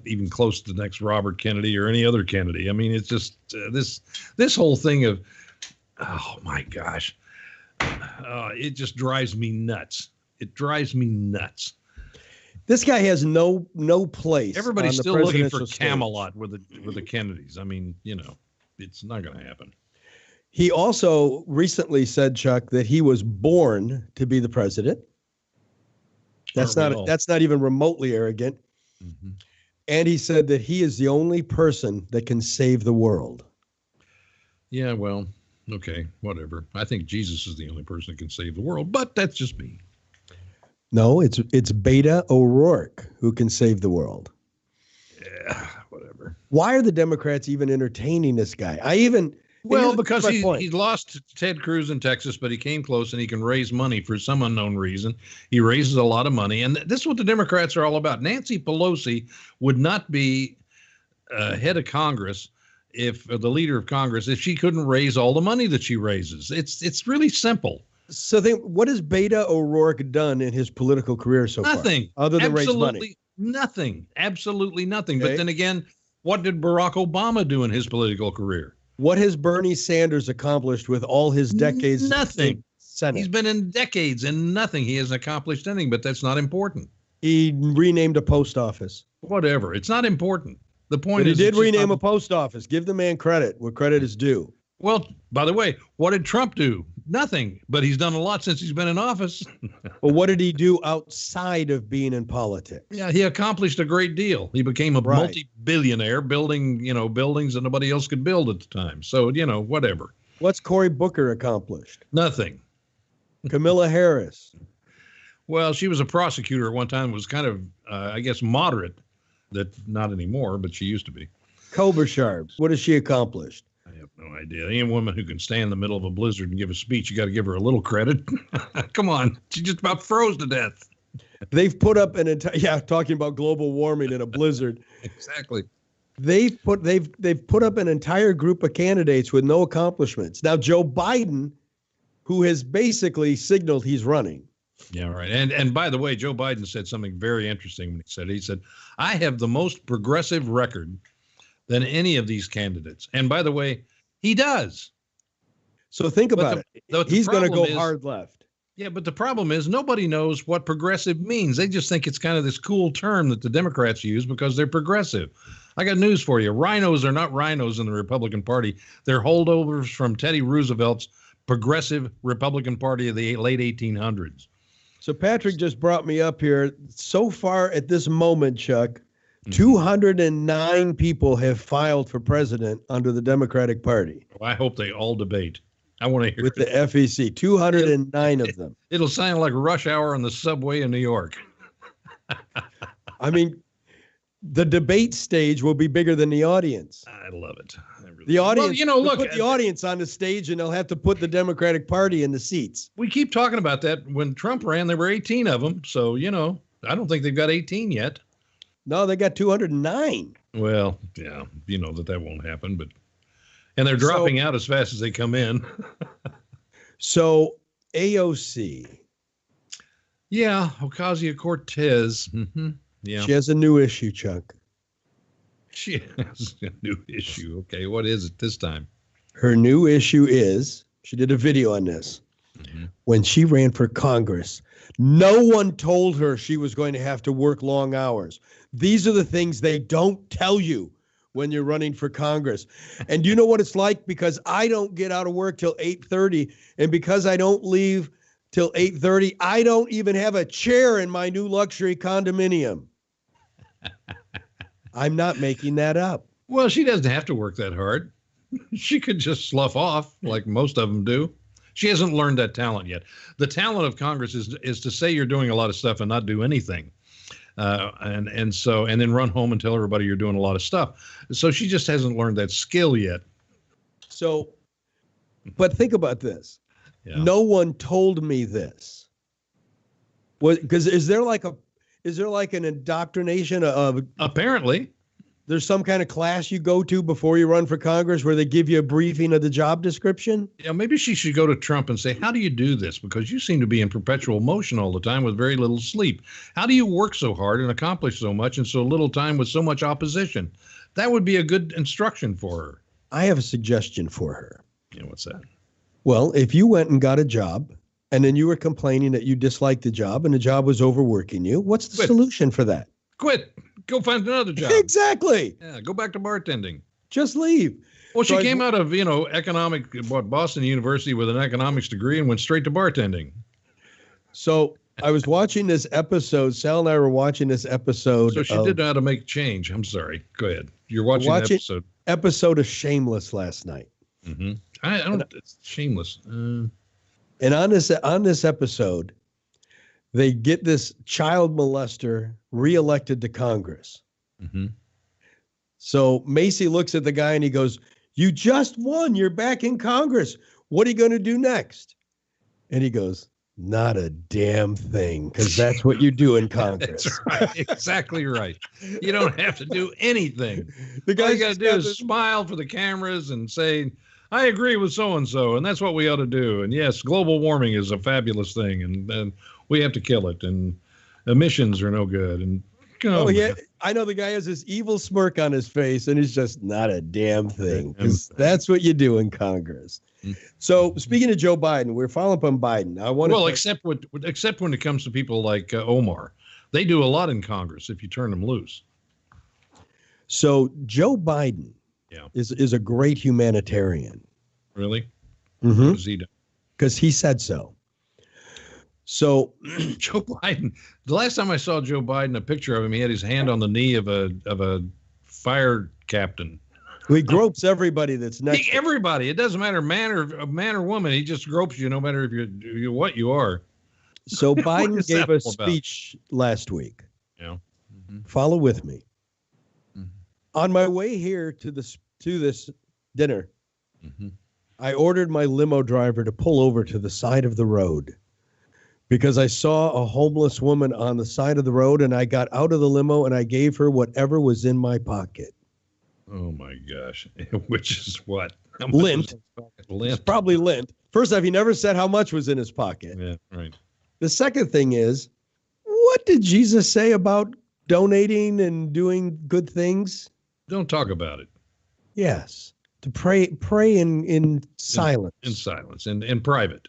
even close to the next Robert Kennedy or any other Kennedy. I mean, it's just this whole thing of, oh my gosh, it just drives me nuts. It drives me nuts. This guy has no place. Everybody's still looking for Camelot with the Kennedys. I mean, it's not going to happen. He also recently said, Chuck, that he was born to be the president. That's not even remotely arrogant. Mm-hmm. And he said that he is the only person that can save the world. Yeah, well, okay, whatever. I think Jesus is the only person that can save the world, but that's just me. No, it's Beto O'Rourke who can save the world. Yeah, whatever. Why are the Democrats even entertaining this guy? Because he lost to Ted Cruz in Texas, but he came close and he can raise money for some unknown reason. He raises a lot of money. And this is what the Democrats are all about. Nancy Pelosi would not be head of Congress the leader of Congress if she couldn't raise all the money that she raises. It's really simple. So then what has Beto O'Rourke done in his political career so far? Nothing. Other than raise money? Nothing. Absolutely nothing. Okay. But then again, what did Barack Obama do in his political career? What has Bernie Sanders accomplished with all his decades? Nothing. In Senate? He's been in decades and nothing. He hasn't accomplished anything, but that's not important. He renamed a post office. Whatever. It's not important. The point is he did rename a post office. Give the man credit where credit is due. Well, by the way, what did Trump do? Nothing, but he's done a lot since he's been in office. Well, what did he do outside of being in politics? Yeah, he accomplished a great deal. He became a multi-billionaire building, buildings that nobody else could build at the time. So, whatever. What's Cory Booker accomplished? Nothing. Kamala Harris. Well, she was a prosecutor at one time, was kind of, I guess, moderate. That not anymore, but she used to be. Klobuchar. What has she accomplished? I have no idea. Any woman who can stand in the middle of a blizzard and give a speech, you got to give her a little credit. Come on. She just about froze to death. They've put up an entire, talking about global warming in a blizzard. Exactly. They've put up an entire group of candidates with no accomplishments. Now, Joe Biden, who has basically signaled he's running. Yeah, right. And by the way, Joe Biden said something very interesting when he said, I have the most progressive record than any of these candidates. And by the way, he does. So think about it. He's going to go hard left. Yeah, but the problem is nobody knows what progressive means. They just think it's kind of this cool term that the Democrats use because they're progressive. I got news for you. Rhinos are not rhinos in the Republican Party. They're holdovers from Teddy Roosevelt's progressive Republican Party of the late 1800s. So Patrick just brought me up here. So far at this moment, Chuck, 209 people have filed for president under the Democratic Party. Well, I hope they all debate. I want to hear with the FEC. 209 of them. It'll sound like rush hour on the subway in New York. I mean, the debate stage will be bigger than the audience. I love it. The audience, look, put the audience on the stage and they'll have to put the Democratic Party in the seats. We keep talking about that. When Trump ran, there were 18 of them. So, I don't think they've got 18 yet. No, they got 209. Well, yeah, that won't happen, and they're dropping out as fast as they come in. So AOC. Yeah, Ocasio-Cortez. Mm-hmm. Yeah. She has a new issue, Chuck. She has a new issue. Okay, what is it this time? Her new issue is, she did a video on this. Mm-hmm. When she ran for Congress, no one told her she was going to have to work long hours. These are the things they don't tell you when you're running for Congress. And do you know what it's like? Because I don't get out of work till 8:30, and because I don't leave till 8:30, I don't even have a chair in my new luxury condominium. I'm not making that up. Well, she doesn't have to work that hard. She could just slough off like most of them do. She hasn't learned that talent yet. The talent of Congress is to say you're doing a lot of stuff and not do anything. And then run home and tell everybody you're doing a lot of stuff. So she just hasn't learned that skill yet. So, but think about this. Yeah. No one told me this. Because is there like an indoctrination of? Apparently. There's some kind of class you go to before you run for Congress where they give you a briefing of the job description? Yeah, maybe she should go to Trump and say, how do you do this? Because you seem to be in perpetual motion all the time with very little sleep. How do you work so hard and accomplish so much in so little time with so much opposition? That would be a good instruction for her. I have a suggestion for her. Yeah, what's that? Well, if you went and got a job and then you were complaining that you disliked the job and the job was overworking you, what's the solution for that? Quit. Go find another job. Exactly. Yeah, go back to bartending. Just leave. Well, she came out of, Boston University with an economics degree and went straight to bartending. So I was watching this episode. Sal and I were watching this episode. So she did know how to make change. I'm sorry. Go ahead. You're watching the episode of Shameless last night. Mm-hmm. I don't. It's Shameless. And on this episode, they get this child molester reelected to Congress. Mm-hmm. So Macy looks at the guy and he goes, "You just won. You're back in Congress. What are you going to do next?" And he goes, "Not a damn thing, because that's what you do in Congress." That's right. Exactly right. You don't have to do anything. The guy All you got to do is smile for the cameras and say, "I agree with so-and-so, and that's what we ought to do. And yes, global warming is a fabulous thing, and we have to kill it, and emissions are no good." And I know the guy has this evil smirk on his face, and he's just not a damn thing, because that's what you do in Congress. So speaking of Joe Biden, we're following up on Biden. Except when it comes to people like Omar, they do a lot in Congress if you turn them loose. So Joe Biden is a great humanitarian. Really? Mm-hmm. What does he do? Because he said so. So Joe Biden, the last time I saw Joe Biden, a picture of him, he had his hand on the knee of a fire captain. He gropes everybody that's next. Everybody. It doesn't matter, man or woman. He just gropes you, no matter if you're what you are. So Biden gave a speech last week. Yeah. Mm-hmm. Follow with me. Mm-hmm. On my way here to this dinner, mm-hmm. I ordered my limo driver to pull over to the side of the road because I saw a homeless woman on the side of the road, and I got out of the limo and I gave her whatever was in my pocket. Oh my gosh. Which is what? Lint. Lint. It's probably lint. First off, he never said how much was in his pocket. Yeah, right. The second thing is, what did Jesus say about donating and doing good things? Don't talk about it. Yes. To pray in silence. In silence, in private.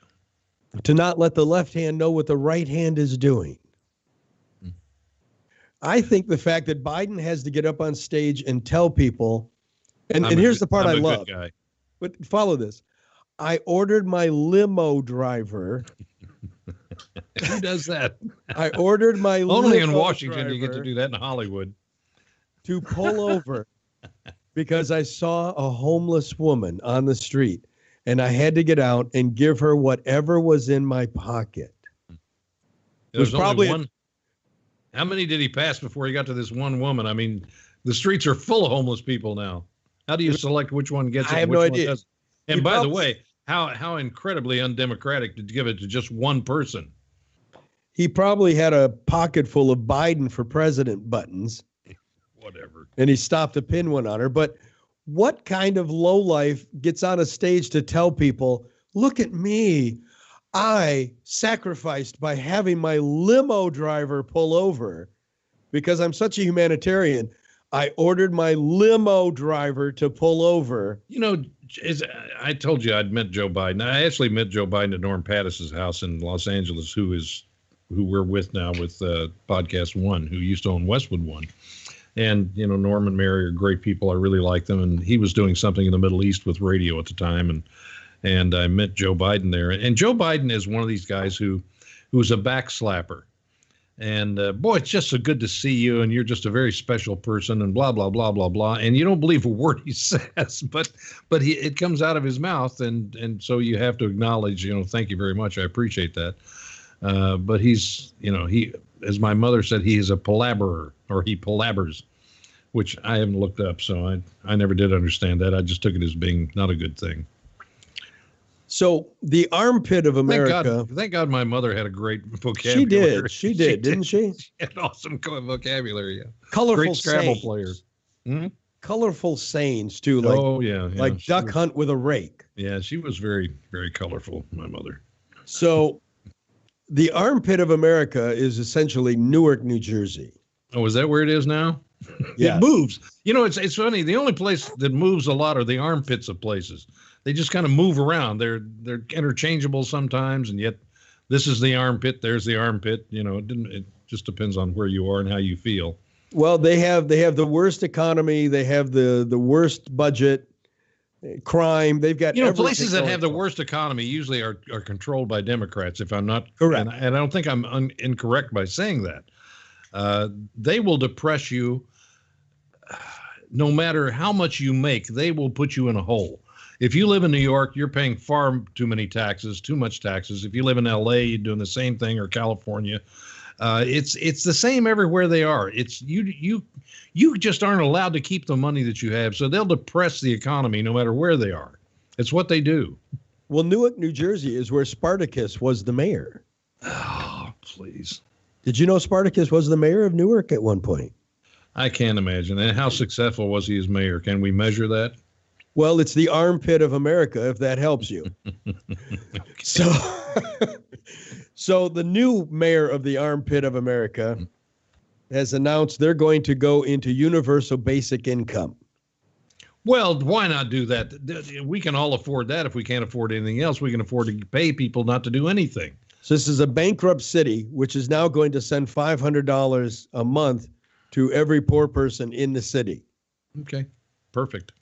To not let the left hand know what the right hand is doing. I think the fact that Biden has to get up on stage and tell people, and here's the part I love. Good guy. But follow this. I ordered my limo driver. Who does that? I ordered my only in Washington do you get to do that in Hollywood. To pull over because I saw a homeless woman on the street, and I had to get out and give her whatever was in my pocket. There's probably one. How many did he pass before he got to this one woman? I mean, the streets are full of homeless people now. How do you select which one gets it? I have no idea. And by the way, how incredibly undemocratic to give it to just one person. He probably had a pocket full of Biden for president buttons. Whatever. And he stopped to pin one on her. But what kind of lowlife gets on a stage to tell people, look at me, I sacrificed by having my limo driver pull over because I'm such a humanitarian. I ordered my limo driver to pull over. You know, I told you I'd met Joe Biden. I actually met Joe Biden at Norm Pattis's house in Los Angeles, who we're with now with Podcast One, who used to own Westwood One. And, Norm and Mary are great people. I really like them. And he was doing something in the Middle East with radio at the time. And I met Joe Biden there. And Joe Biden is one of these guys who's a backslapper. And boy, it's just so good to see you. And you're just a very special person and blah, blah, blah, blah, blah. And you don't believe a word he says, but it comes out of his mouth. And so you have to acknowledge, thank you very much. I appreciate that. But he's, he, as my mother said, he is a palaberer, or he palabers, which I haven't looked up. So I never did understand that. I just took it as being not a good thing. So the armpit of America. Thank God my mother had a great vocabulary. She did, didn't she? She had an awesome vocabulary. Yeah. Colorful great Scrabble sayings. player. Mm-hmm. Colorful sayings too. Like, like duck hunt with a rake. Yeah, she was very, very colorful, my mother. So the armpit of America is essentially Newark, New Jersey. Oh, is that where it is now? Yeah. It moves. It's funny. The only place that moves a lot are the armpits of places. They just kind of move around. They're interchangeable sometimes, and yet this is the armpit, there's the armpit. It just depends on where you are and how you feel. Well, they have the worst economy. They have the worst budget, crime. They've got places that have the worst economy usually are controlled by Democrats. If I'm not correct, and I don't think I'm incorrect by saying that. They will depress you. No matter how much you make, they will put you in a hole. If you live in New York, you're paying far too many taxes, too much taxes. If you live in LA, you're doing the same thing, or California. It's the same everywhere they are. It's you just aren't allowed to keep the money that you have, so they'll depress the economy no matter where they are. It's what they do. Well, Newark, New Jersey is where Spartacus was the mayor. Oh, please. Did you know Spartacus was the mayor of Newark at one point? I can't imagine. And how successful was he as mayor? Can we measure that? Well, it's the armpit of America, if that helps you. Okay. So the new mayor of the armpit of America has announced they're going to go into universal basic income. Well, why not do that? We can all afford that. If we can't afford anything else, we can afford to pay people not to do anything. So this is a bankrupt city, which is now going to send $500 a month to every poor person in the city. Okay, perfect.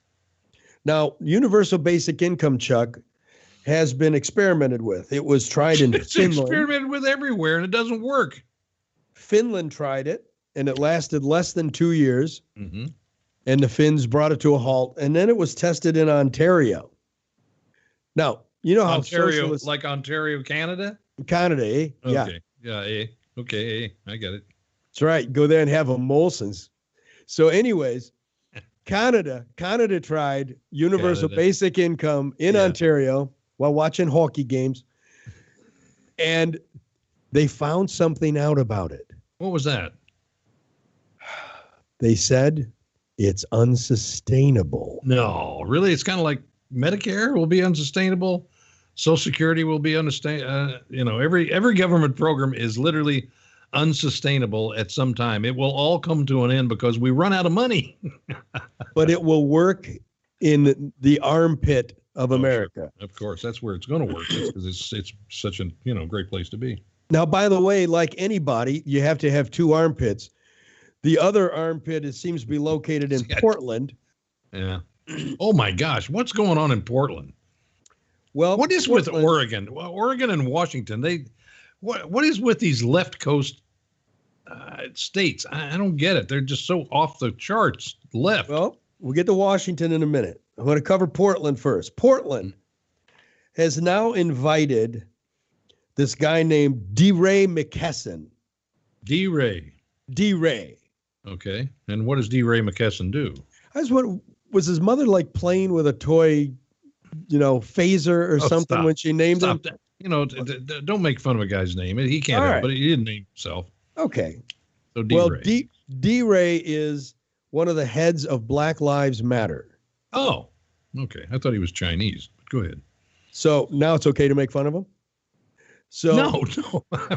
Now, universal basic income, Chuck, has been experimented with. It was tried in It's Finland. experimented with everywhere, and it doesn't work. Finland tried it, and it lasted less than 2 years. Mm-hmm. And the Finns brought it to a halt. And then it was tested in Ontario. Now, you know how Ontario, socialist, like Ontario, Canada? Canada, eh? Yeah. Okay. Yeah, okay, I get it. That's right. Go there and have a Molson's. So anyways, Canada tried universal basic income in Ontario while watching hockey games. And they found something out about it. What was that? They said it's unsustainable. No, really? It's kind of like Medicare will be unsustainable. Social Security will be unsustainable. Every government program is literally unsustainable at some time. It will all come to an end because we run out of money. But it will work in the armpit of America. Sure. Of course, that's where it's going to work because it's such a great place to be. Now, by the way, like anybody, you have to have two armpits. The other armpit seems to be located in Portland. Yeah. Oh my gosh, what's going on in Portland? Well, what is with Oregon? Well, Oregon and Washington, what is with these left coast states? I don't get it. They're just so off the charts left. Well, we'll get to Washington in a minute. I'm going to cover Portland first. Portland has now invited this guy named DeRay McKesson. DeRay. Okay. And what does DeRay McKesson do? Was his mother like playing with a toy, phaser or something when she named him? That. Don't make fun of a guy's name. He can't help, but he didn't name himself. Okay. So DeRay. Well, DeRay is one of the heads of Black Lives Matter. Oh, okay. I thought he was Chinese. Go ahead. So now it's okay to make fun of him? So No.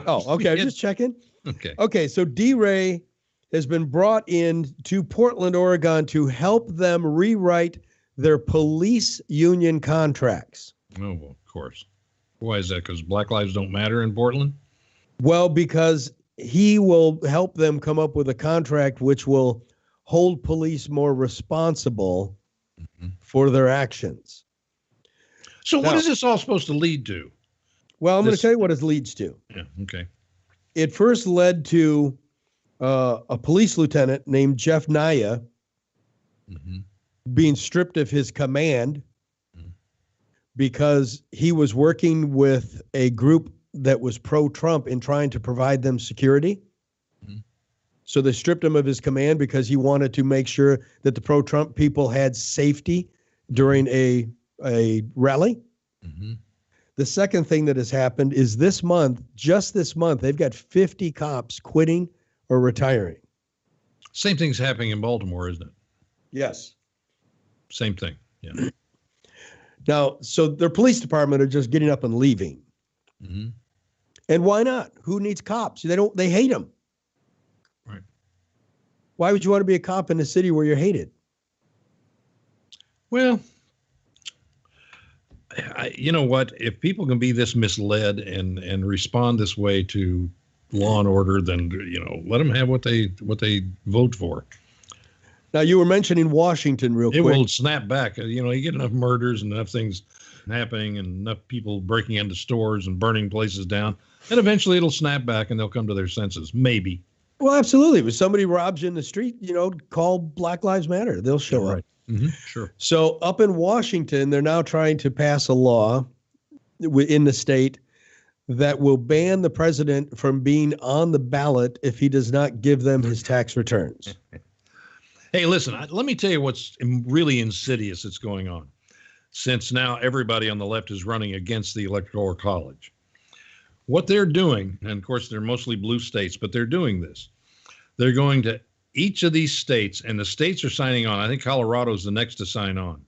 Oh, okay. I'm just checking. Okay. So DeRay has been brought in to Portland, Oregon to help them rewrite their police union contracts. Oh, well, of course. Why is that? Because Black Lives don't matter in Portland? Well, because he will help them come up with a contract which will hold police more responsible for their actions. So Now, what is this all supposed to lead to? Well, I'm going to tell you what it leads to. Yeah, okay. It first led to a police lieutenant named Jeff Naya being stripped of his command because he was working with a group that was pro-Trump in trying to provide them security. So they stripped him of his command because he wanted to make sure that the pro-Trump people had safety during a rally. The second thing that has happened is this month, just this month, they've got 50 cops quitting or retiring. Same thing's happening in Baltimore, isn't it? Yes. Same thing. Yeah. Now, so their police department are just getting up and leaving. And why not? Who needs cops? They hate them. Right. Why would you want to be a cop in a city where you're hated? Well, you know what? If people can be this misled and respond this way to law and order, then let them have what they vote for. Now, you were mentioning Washington real quick. It will snap back. You get enough murders and enough things happening and enough people breaking into stores and burning places down, and eventually it'll snap back and they'll come to their senses. Maybe. Well, absolutely. If somebody robs you in the street, call Black Lives Matter. They'll show up. Sure. So up in Washington, they're now trying to pass a law in the state that will ban the president from being on the ballot if he does not give them his tax returns. Hey, listen, let me tell you what's really insidious that's going on, since now everybody on the left is running against the Electoral College. What they're doing, and of course they're mostly blue states, but they're doing this. They're going to each of these states, and the states are signing on. I think Colorado's the next to sign on.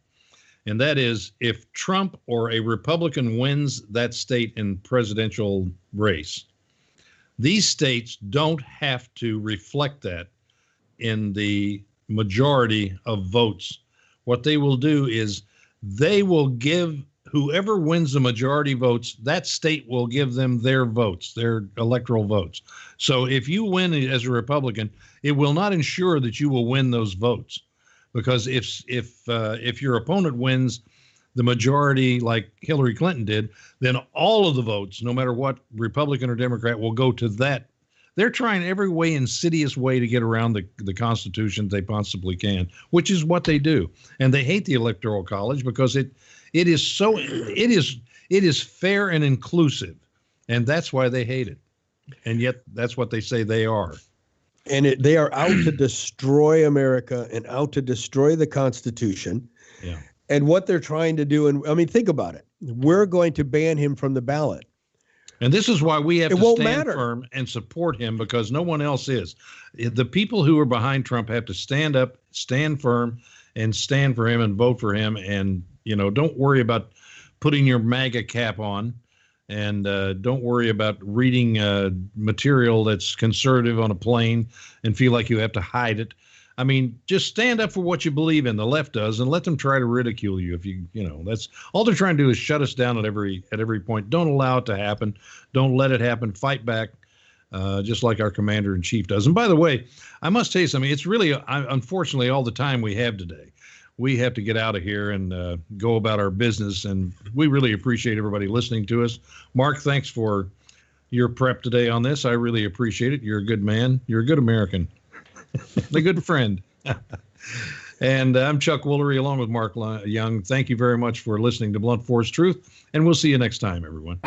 And that is, if Trump or a Republican wins that state in presidential race, these states don't have to reflect that in the majority of votes. What they will do is they will give whoever wins the majority votes, that state will give them their votes, their electoral votes. So if you win as a Republican, it will not ensure that you will win those votes, because if your opponent wins the majority like Hillary Clinton did, then all of the votes, no matter what Republican or Democrat, will go to that. They're trying every way, insidious way, to get around the Constitution they possibly can, which is what they do. And they hate the Electoral College because it is fair and inclusive, and that's why they hate it. And yet that's what they say they are. And they are out to destroy America and out to destroy the Constitution. Yeah. And what they're trying to do, and I mean, think about it. We're going to ban him from the ballot. And this is why we have to stand firm and support him, because no one else is. The people who are behind Trump have to stand up, stand firm, and stand for him and vote for him. And, don't worry about putting your MAGA cap on, and don't worry about reading material that's conservative on a plane and feel like you have to hide it. I mean, just stand up for what you believe in. The left does, and let them try to ridicule you. If that's all they're trying to do, is shut us down at every point. Don't allow it to happen. Don't let it happen. Fight back, just like our commander in chief does. And by the way, I must tell you something. It's really, unfortunately, all the time we have today. We have to get out of here and go about our business. And we really appreciate everybody listening to us. Mark, thanks for your prep today on this. I really appreciate it. You're a good man. You're a good American. A good friend. And I'm Chuck Woolery, along with Mark Young. Thank you very much for listening to Blunt Force Truth, and we'll see you next time, everyone.